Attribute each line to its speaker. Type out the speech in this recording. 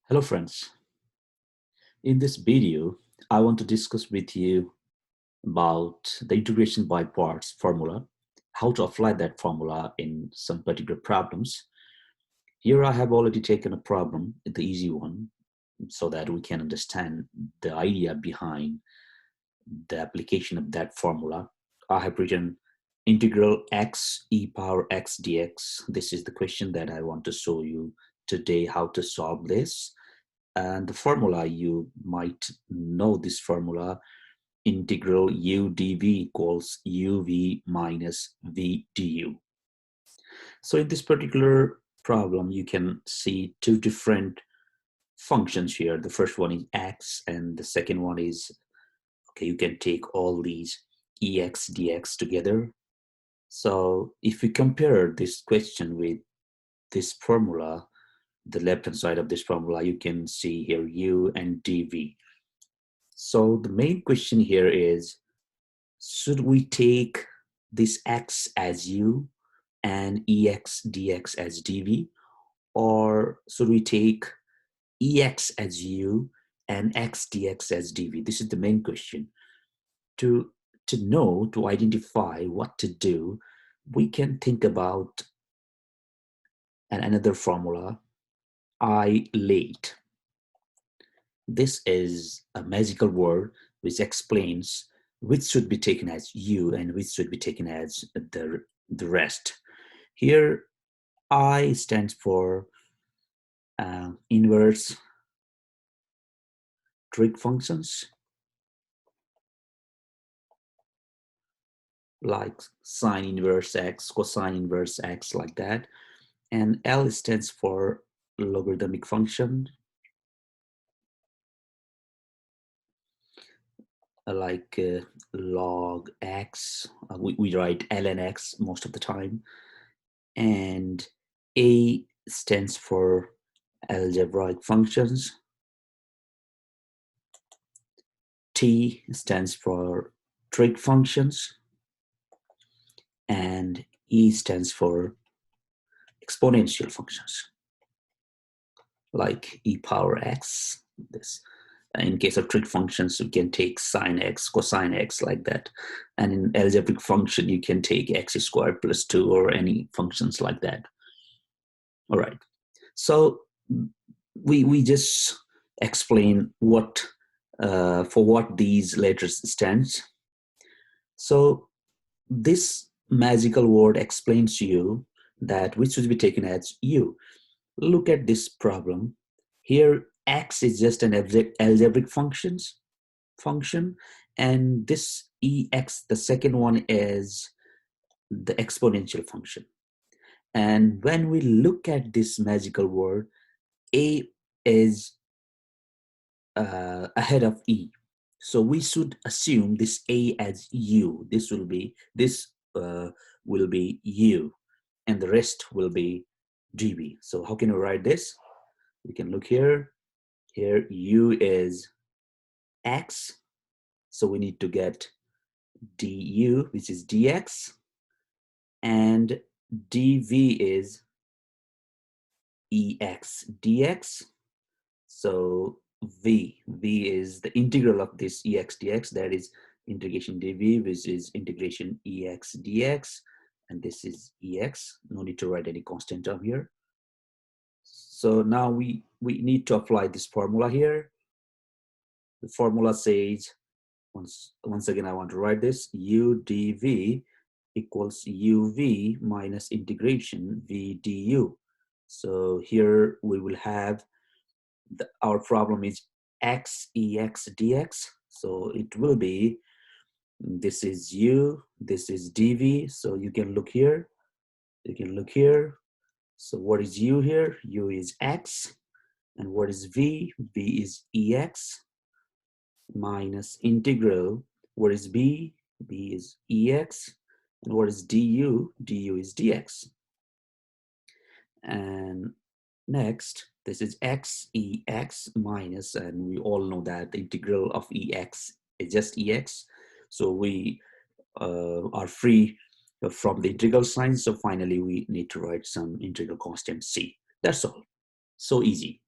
Speaker 1: Hello friends, in this video I want to discuss with you about the integration by parts formula, how to apply that formula in some particular problems. Here I have already taken a problem, the easy one, so that we can understand the idea behind the application of that formula. I have written integral x e power x dx. This is the question that I want to show you today, how to solve this. And the formula, you might know this formula, integral u dv equals uv minus v du. So in this particular problem, you can see two different functions here. The first one is x, and the second one is, okay, you can take all these ex dx together. So if we compare this question with this formula, the left hand side of this formula, you can see here u and dv. So the main question here is, should we take this x as u and ex dx as dv, or should we take ex as u and x dx as dv? This is the main question. To know, to identify what to do, we can think about another formula, I late. This is a magical word which explains which should be taken as u and which should be taken as the rest. Here, I stands for inverse trig functions like sine inverse x, cosine inverse x, like that. And L stands for logarithmic function, like log x. We write ln x most of the time. And A stands for algebraic functions. T stands for trig functions. And E stands for exponential functions, like e power x. This, in case of trig functions, you can take sine x, cosine x, like that. And in algebraic function, you can take x squared plus 2 or any functions like that. All right. So we just explain what for what these letters stands. So this magical word explains to you that which should be taken as u. Look at this problem. Here, x is just an algebraic function, and this ex, the second one, is the exponential function. And when we look at this magical word, a is ahead of e, so we should assume this a as u. This will be u, and the rest will be dv. So how can we write this? We can look here. Here u is x, so we need to get du, which is dx, and dv is ex dx. So v is the integral of this ex dx, that is integration dv, which is integration ex dx, and this is ex. No need to write any constant term here. So now we need to apply this formula here. The formula says, once again I want to write this, u dv equals uv minus integration v du. So here we will have our problem is x ex dx. So it will be, this is u, this is dv. So you can look here, you can look here. So what is u here? U is x. And what is v? V is ex minus integral. What is b? B is ex. And what is du? Du is dx. And next, this is x ex minus, and we all know that the integral of ex is just ex. So we are free from the integral sign. So finally, we need to write some integral constant c. That's all. So easy.